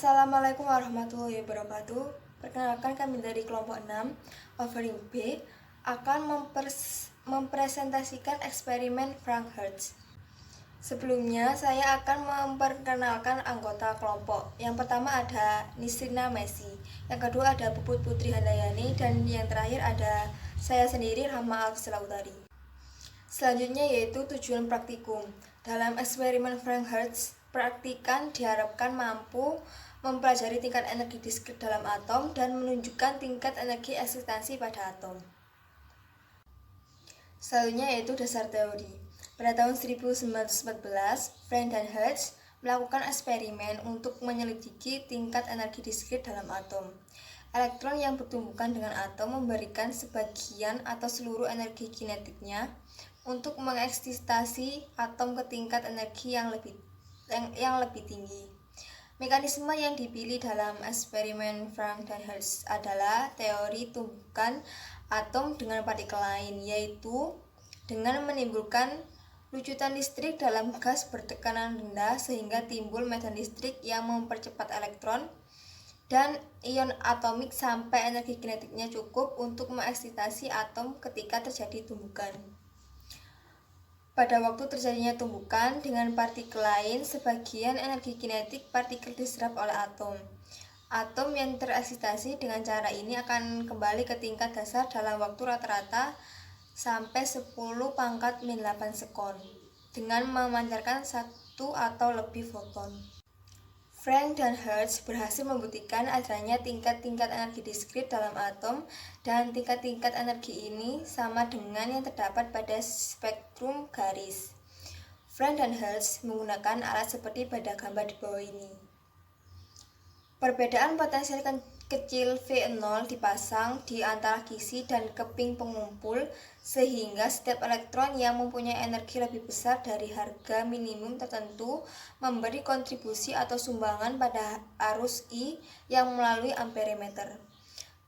Assalamualaikum warahmatullahi wabarakatuh. Perkenalkan, kami dari kelompok 6 offering B akan mempresentasikan eksperimen Frank Hertz. Sebelumnya saya akan memperkenalkan anggota kelompok. Yang pertama ada Nisrina Messi, yang kedua ada Puput Putri Handayani, dan yang terakhir ada saya sendiri, Rahma Alfislautari. Selanjutnya yaitu tujuan praktikum. Dalam eksperimen Frank Hertz, praktikan diharapkan mampu mempelajari tingkat energi diskrit dalam atom dan menunjukkan tingkat energi eksistensi pada atom. Selanjutnya yaitu dasar teori. Pada tahun 1914, Frank dan Hertz melakukan eksperimen untuk menyelidiki tingkat energi diskrit dalam atom. Elektron yang bertumbukan dengan atom memberikan sebagian atau seluruh energi kinetiknya untuk mengeksitasi atom ke tingkat energi yang lebih tinggi. Mekanisme yang dipilih dalam eksperimen Frank dan Hertz adalah teori tumbukan atom dengan partikel lain, yaitu dengan menimbulkan lucutan listrik dalam gas bertekanan rendah sehingga timbul medan listrik yang mempercepat elektron dan ion atomik sampai energi kinetiknya cukup untuk mengeksitasi atom ketika terjadi tumbukan. Pada waktu terjadinya tumbukan dengan partikel lain, sebagian energi kinetik partikel diserap oleh atom. Atom yang tereksitasi dengan cara ini akan kembali ke tingkat dasar dalam waktu rata-rata sampai 10⁻⁸ sekon dengan memancarkan satu atau lebih foton. Frank dan Hertz berhasil membuktikan adanya tingkat-tingkat energi diskrit dalam atom, dan tingkat-tingkat energi ini sama dengan yang terdapat pada spektrum garis. Frank dan Hertz menggunakan alat seperti pada gambar di bawah ini. Perbedaan potensial kecil V0 dipasang di antara kisi dan keping pengumpul sehingga setiap elektron yang mempunyai energi lebih besar dari harga minimum tertentu memberi kontribusi atau sumbangan pada arus I yang melalui amperimeter.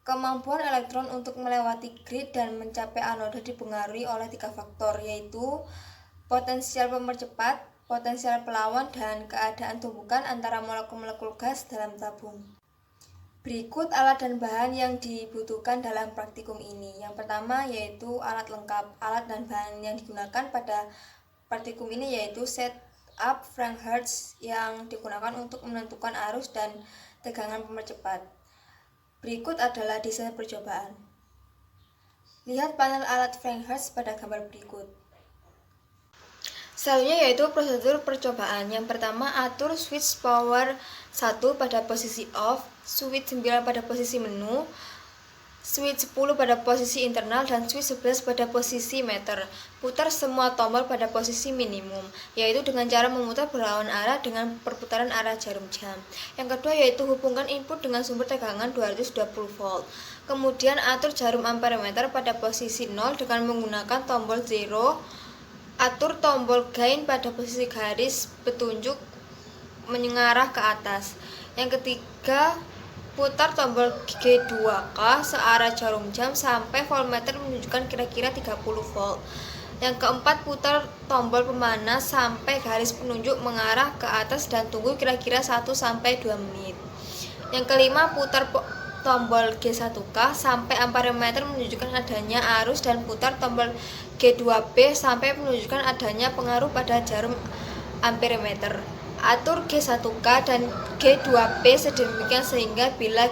Kemampuan elektron untuk melewati grid dan mencapai anoda dipengaruhi oleh 3 faktor, yaitu potensial pemercepat, potensial pelawan, dan keadaan tumbukan antara molekul-molekul gas dalam tabung. Berikut alat dan bahan yang dibutuhkan dalam praktikum ini. Yang pertama yaitu alat lengkap. Alat dan bahan yang digunakan pada praktikum ini yaitu setup Frank Hertz yang digunakan untuk menentukan arus dan tegangan pemercepat. Berikut adalah desain percobaan. Lihat panel alat Frank Hertz pada gambar berikut. Selanjutnya yaitu prosedur percobaan. Yang pertama, atur switch power 1 pada posisi off, switch 9 pada posisi menu, switch 10 pada posisi internal, dan switch 11 pada posisi meter. Putar semua tombol pada posisi minimum, yaitu dengan cara memutar berlawanan arah dengan perputaran arah jarum jam. Yang kedua yaitu hubungkan input dengan sumber tegangan 220 volt. Kemudian atur jarum amperimeter pada posisi 0 dengan menggunakan tombol 0. Atur tombol gain pada posisi garis petunjuk mengarah ke atas. Yang ketiga, putar tombol G2K searah jarum jam sampai voltmeter menunjukkan kira-kira 30 volt. Yang keempat, putar tombol pemanas sampai garis penunjuk mengarah ke atas dan tunggu kira-kira 1-2 menit. Yang kelima, putar tombol G1K sampai amperimeter menunjukkan adanya arus dan putar tombol G2B sampai menunjukkan adanya pengaruh pada jarum amperimeter. Atur G1K dan G2B sedemikian sehingga bila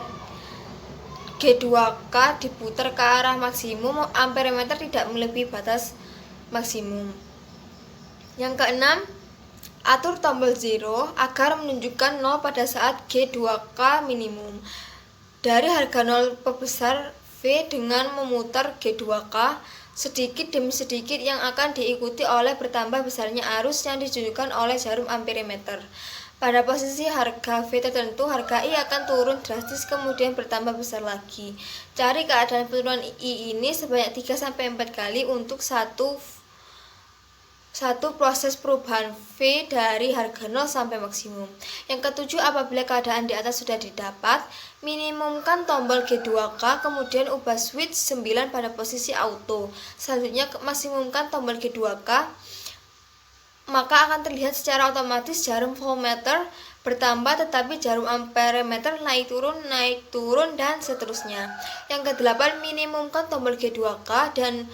G2K diputar ke arah maksimum, amperimeter tidak melebihi batas maksimum. Yang keenam, atur tombol 0 agar menunjukkan 0 pada saat G2K minimum. Dari harga 0 pembesar V dengan memutar G2K sedikit demi sedikit yang akan diikuti oleh bertambah besarnya arus yang ditunjukkan oleh jarum amperimeter. Pada posisi harga V tertentu, harga I akan turun drastis kemudian bertambah besar lagi. Cari keadaan penurunan I ini sebanyak 3-4 kali untuk satu proses perubahan V dari harga 0 sampai maksimum. Yang ketujuh, apabila keadaan di atas sudah didapat, minimumkan tombol G2K, kemudian ubah switch 9 pada posisi auto. Selanjutnya maksimumkan tombol G2K, maka akan terlihat secara otomatis jarum voltmeter bertambah tetapi jarum amperemeter naik turun, dan seterusnya. Yang ke-8, minimumkan tombol G2K dan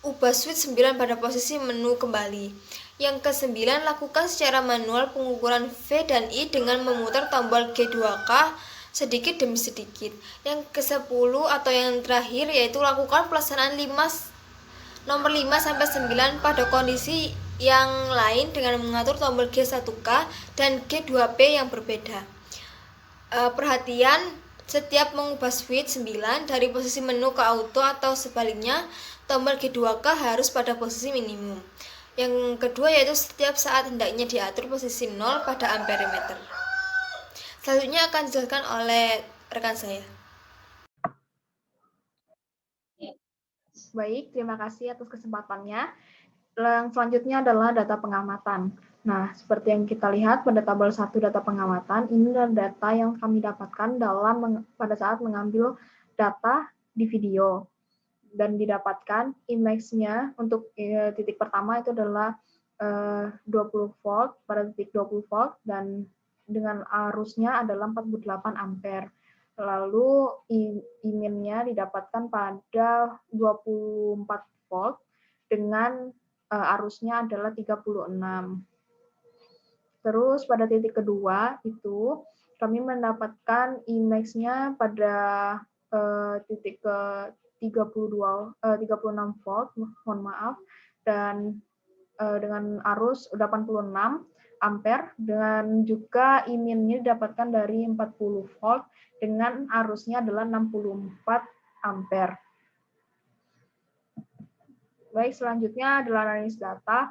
ubah switch 9 pada posisi menu kembali. Yang ke-9, lakukan secara manual pengukuran V dan I dengan memutar tombol G2K sedikit demi sedikit. Yang ke-10 atau yang terakhir yaitu lakukan pelaksanaan nomor 5 sampai 9 pada kondisi yang lain dengan mengatur tombol G1K dan G2P yang berbeda. Perhatian, setiap mengubah switch 9 dari posisi menu ke auto atau sebaliknya, tombol G2K harus pada posisi minimum. Yang kedua yaitu setiap saat hendaknya diatur posisi 0 pada amperemeter. Selanjutnya akan dijelaskan oleh rekan saya. Baik, terima kasih atas kesempatannya. Yang selanjutnya adalah data pengamatan. Nah, seperti yang kita lihat pada tabel 1 data pengamatan, ini adalah data yang kami dapatkan pada saat mengambil data di video. Dan didapatkan image-nya untuk titik pertama itu adalah 20 volt pada titik 20 volt dan dengan arusnya adalah 48 ampere. Lalu iminnya didapatkan pada 24 volt dengan arusnya adalah 36. Terus pada titik kedua itu kami mendapatkan image-nya pada titik ke 36 volt, mohon maaf, dan dengan arus 86 ampere dan juga iminnya didapatkan dari 40 volt dengan arusnya adalah 64 ampere. Baik, selanjutnya adalah analis data.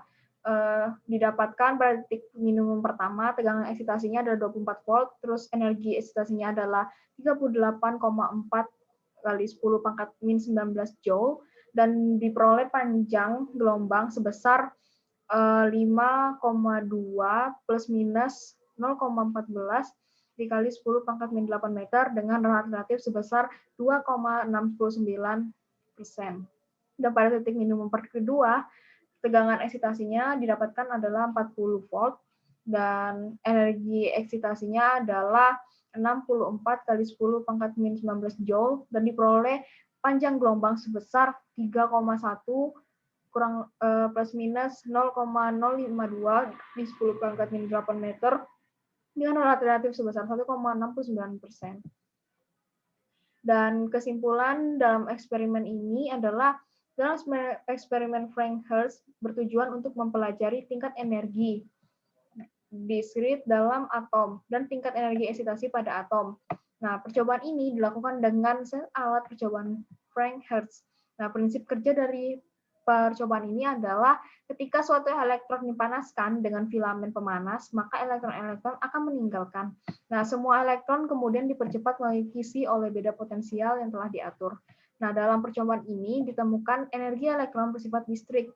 Didapatkan pada titik minimum pertama, tegangan eksitasinya adalah 24 volt, terus energi eksitasinya adalah 38,4 kali 10 pangkat min 19 joule, dan diperoleh panjang gelombang sebesar 5,2 plus minus 0,14 dikali 10 pangkat min 8 meter dengan relatif sebesar 2,69%. Dan pada titik minimum kedua, tegangan eksitasinya didapatkan adalah 40 volt dan energi eksitasinya adalah 64 kali 10 pangkat min 19 joule dan diperoleh panjang gelombang sebesar 3,1 kurang plus minus 0,052 di 10 pangkat min 8 meter dengan relatif sebesar 1,69%. Dan kesimpulan dalam eksperimen ini adalah dalam eksperimen Frank-Hertz bertujuan untuk mempelajari tingkat energi diskrit dalam atom dan tingkat energi eksitasi pada atom. Nah, percobaan ini dilakukan dengan alat percobaan Frank-Hertz. Nah, prinsip kerja dari percobaan ini adalah ketika suatu elektron dipanaskan dengan filamen pemanas, maka elektron-elektron akan meninggalkan. Nah, semua elektron kemudian dipercepat mengisi oleh beda potensial yang telah diatur. Nah, dalam percobaan ini ditemukan energi elektron bersifat distrik.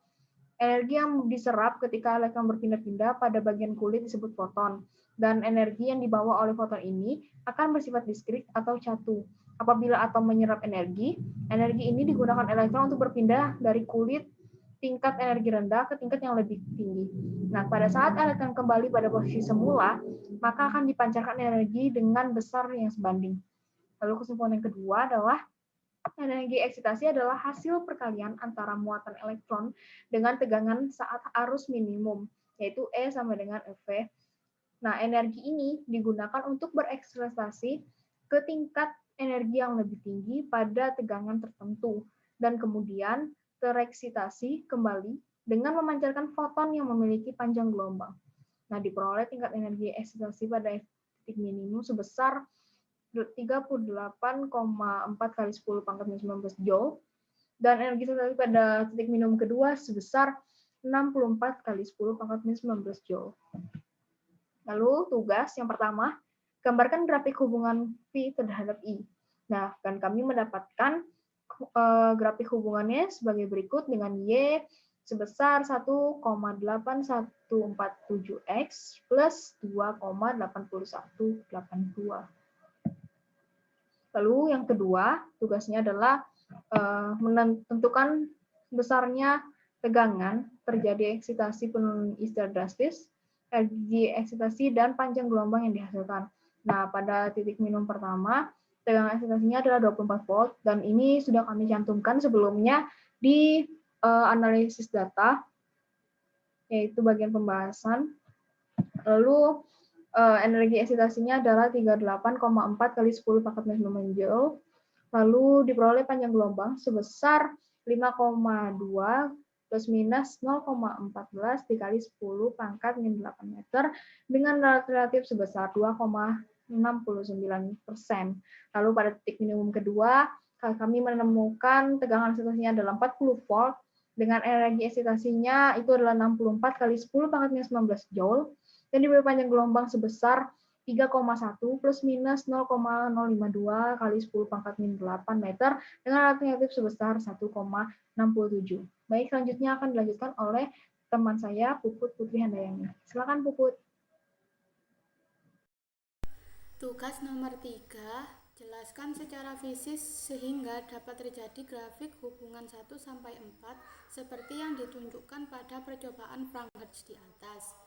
Energi yang diserap ketika elektron berpindah-pindah pada bagian kulit disebut foton. Dan energi yang dibawa oleh foton ini akan bersifat diskrit atau catu. Apabila atom menyerap energi ini digunakan elektron untuk berpindah dari kulit tingkat energi rendah ke tingkat yang lebih tinggi. Nah, pada saat elektron kembali pada posisi semula, maka akan dipancarkan energi dengan besar yang sebanding. Lalu kesimpulan yang kedua adalah energi eksitasi adalah hasil perkalian antara muatan elektron dengan tegangan saat arus minimum, yaitu E sama dengan EV. Nah, energi ini digunakan untuk bereksitasi ke tingkat energi yang lebih tinggi pada tegangan tertentu, dan kemudian tereksitasi kembali dengan memancarkan foton yang memiliki panjang gelombang. Nah, diperoleh tingkat energi eksitasi pada titik minimum sebesar 38,4 kali 10 pangkat min 19 joule, dan energi eksitasi pada titik minimum kedua sebesar 64 kali 10 pangkat min 19 joule. Lalu tugas yang pertama, gambarkan grafik hubungan V terhadap I. Nah, dan kami mendapatkan grafik hubungannya sebagai berikut dengan Y sebesar 1,8147X plus 2,8182. Lalu yang kedua, tugasnya adalah menentukan besarnya tegangan terjadi eksitasi penurunan I secara drastis energi eksitasi, dan panjang gelombang yang dihasilkan. Nah, pada titik minimum pertama, tegangan eksitasinya adalah 24 volt, dan ini sudah kami cantumkan sebelumnya di analisis data, yaitu bagian pembahasan. Lalu energi eksitasinya adalah 38,4 kali 10 pangkat minus 6 joule. Lalu diperoleh panjang gelombang sebesar 5,2 plus minus 0,14 dikali 10 pangkat minus 8 meter dengan relatif sebesar 2,69%. Lalu pada titik minimum kedua, kami menemukan tegangan eksitasinya adalah 40 volt dengan energi eksitasinya itu adalah 64 kali 10 pangkat minus 19 joule dan diberi panjang gelombang sebesar 3,1 plus minus 0,052 kali 10 pangkat minus 8 meter dengan relatif sebesar 1,67. Baik, selanjutnya akan dilanjutkan oleh teman saya, Puput Putri Handayani. Silakan, Puput. Tugas nomor 3, jelaskan secara fisis sehingga dapat terjadi grafik hubungan 1 sampai 4 seperti yang ditunjukkan pada percobaan Frank-Hertz di atas.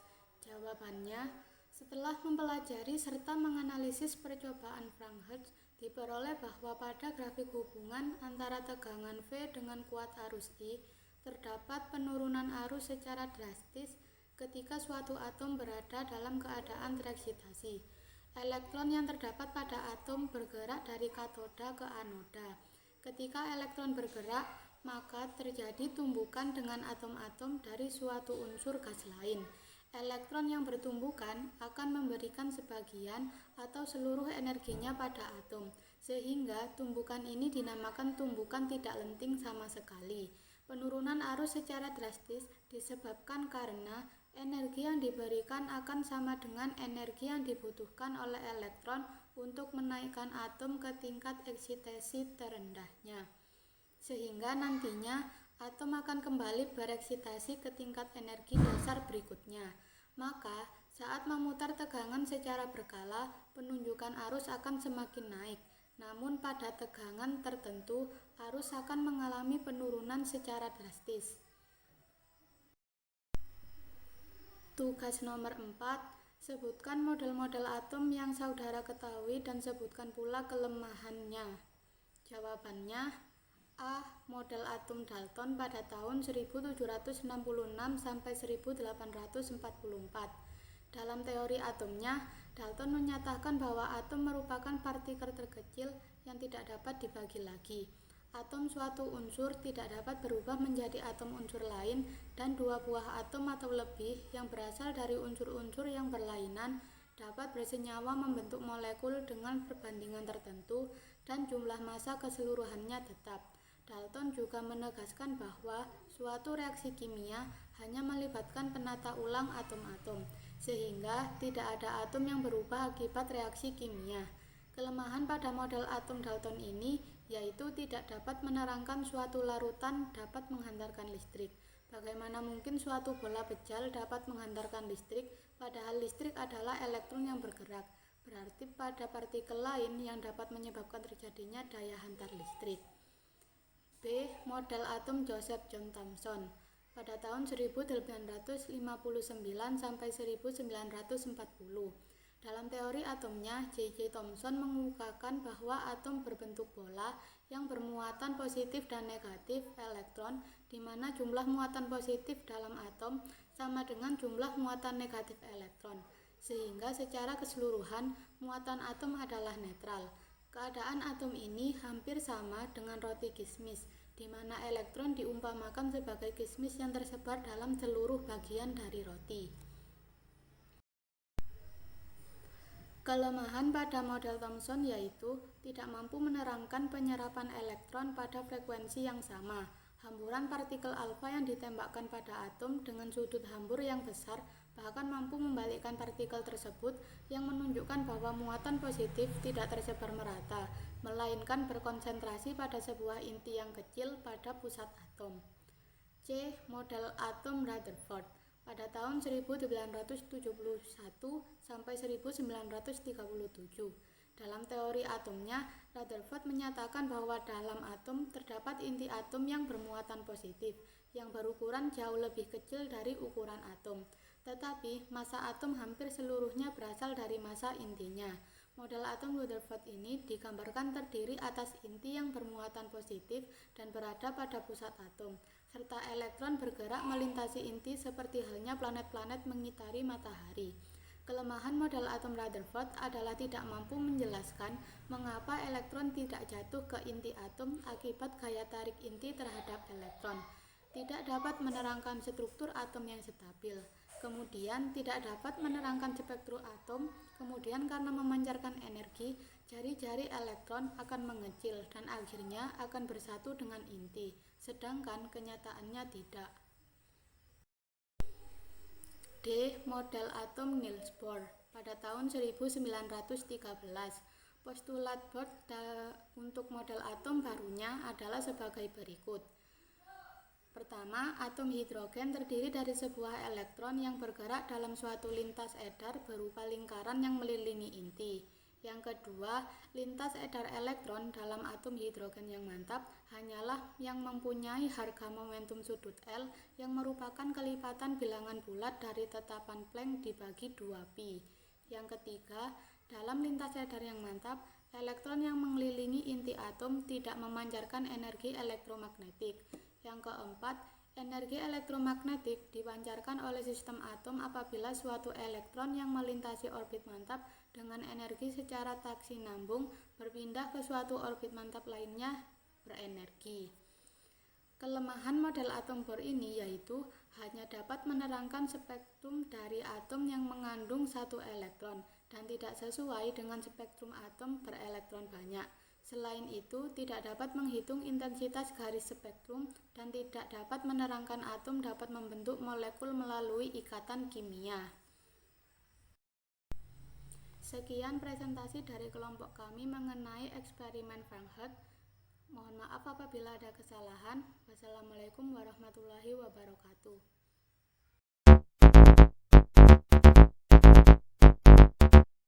Jawabannya, setelah mempelajari serta menganalisis percobaan Frank-Hertz, diperoleh bahwa pada grafik hubungan antara tegangan V dengan kuat arus I, terdapat penurunan arus secara drastis ketika suatu atom berada dalam keadaan tereksitasi. Elektron yang terdapat pada atom bergerak dari katoda ke anoda. Ketika elektron bergerak, maka terjadi tumbukan dengan atom-atom dari suatu unsur gas lain. Elektron yang bertumbukan akan memberikan sebagian atau seluruh energinya pada atom, sehingga tumbukan ini dinamakan tumbukan tidak lenting sama sekali. Penurunan arus secara drastis disebabkan karena energi yang diberikan akan sama dengan energi yang dibutuhkan oleh elektron untuk menaikkan atom ke tingkat eksitasi terendahnya. Sehingga nantinya atom akan kembali bereksitasi ke tingkat energi dasar berikutnya. Maka, saat memutar tegangan secara berkala, penunjukan arus akan semakin naik. Namun pada tegangan tertentu, arus akan mengalami penurunan secara drastis. Tugas nomor 4, sebutkan model-model atom yang saudara ketahui dan sebutkan pula kelemahannya. Jawabannya, A. Model atom Dalton pada tahun 1766 sampai 1844. Dalam teori atomnya, Dalton menyatakan bahwa atom merupakan partikel terkecil yang tidak dapat dibagi lagi. Atom suatu unsur tidak dapat berubah menjadi atom unsur lain dan dua buah atom atau lebih yang berasal dari unsur-unsur yang berlainan dapat bersenyawa membentuk molekul dengan perbandingan tertentu dan jumlah massa keseluruhannya tetap. Dalton juga menegaskan bahwa suatu reaksi kimia hanya melibatkan penata ulang atom-atom, sehingga tidak ada atom yang berubah akibat reaksi kimia. Kelemahan pada model atom Dalton ini yaitu tidak dapat menerangkan suatu larutan dapat menghantarkan listrik. Bagaimana mungkin suatu bola pejal dapat menghantarkan listrik, padahal listrik adalah elektron yang bergerak. Berarti pada partikel lain yang dapat menyebabkan terjadinya daya hantar listrik. B. Model atom Joseph John Thomson pada tahun 1859 sampai 1940. Dalam teori atomnya, J.J. Thomson mengemukakan bahwa atom berbentuk bola yang bermuatan positif dan negatif elektron, di mana jumlah muatan positif dalam atom sama dengan jumlah muatan negatif elektron, sehingga secara keseluruhan muatan atom adalah netral. Keadaan atom ini hampir sama dengan roti kismis, di mana elektron diumpamakan sebagai kismis yang tersebar dalam seluruh bagian dari roti. Kelemahan pada model Thomson yaitu tidak mampu menerangkan penyerapan elektron pada frekuensi yang sama. Hamburan partikel alfa yang ditembakkan pada atom dengan sudut hambur yang besar bahkan mampu membalikkan partikel tersebut, yang menunjukkan bahwa muatan positif tidak tersebar merata, melainkan berkonsentrasi pada sebuah inti yang kecil pada pusat atom. C. Model atom Rutherford pada tahun 1971 sampai 1937. Dalam teori atomnya, Rutherford menyatakan bahwa dalam atom terdapat inti atom yang bermuatan positif, yang berukuran jauh lebih kecil dari ukuran atom. Tetapi massa atom hampir seluruhnya berasal dari massa intinya. Model atom Rutherford ini digambarkan terdiri atas inti yang bermuatan positif dan berada pada pusat atom, serta elektron bergerak melintasi inti seperti halnya planet-planet mengitari matahari. Kelemahan model atom Rutherford adalah tidak mampu menjelaskan mengapa elektron tidak jatuh ke inti atom akibat gaya tarik inti terhadap elektron. Tidak dapat menerangkan struktur atom yang stabil, kemudian tidak dapat menerangkan spektrum atom, kemudian karena memancarkan energi, jari-jari elektron akan mengecil dan akhirnya akan bersatu dengan inti, sedangkan kenyataannya tidak. D. Model atom Niels Bohr pada tahun 1913. Postulat Bohr untuk model atom barunya adalah sebagai berikut. Pertama, atom hidrogen terdiri dari sebuah elektron yang bergerak dalam suatu lintas edar berupa lingkaran yang melilingi inti. Yang kedua, lintas edar elektron dalam atom hidrogen yang mantap hanyalah yang mempunyai harga momentum sudut L yang merupakan kelipatan bilangan bulat dari tetapan Planck dibagi 2pi. Yang ketiga, dalam lintas edar yang mantap, elektron yang mengelilingi inti atom tidak memancarkan energi elektromagnetik. Yang keempat, energi elektromagnetik dipancarkan oleh sistem atom apabila suatu elektron yang melintasi orbit mantap dengan energi secara taksinambung berpindah ke suatu orbit mantap lainnya berenergi. Kelemahan model atom Bohr ini yaitu hanya dapat menerangkan spektrum dari atom yang mengandung satu elektron dan tidak sesuai dengan spektrum atom berelektron banyak. Selain itu, tidak dapat menghitung intensitas garis spektrum dan tidak dapat menerangkan atom dapat membentuk molekul melalui ikatan kimia. Sekian presentasi dari kelompok kami mengenai eksperimen Frank Hertz. Mohon maaf apabila ada kesalahan. Wassalamualaikum warahmatullahi wabarakatuh.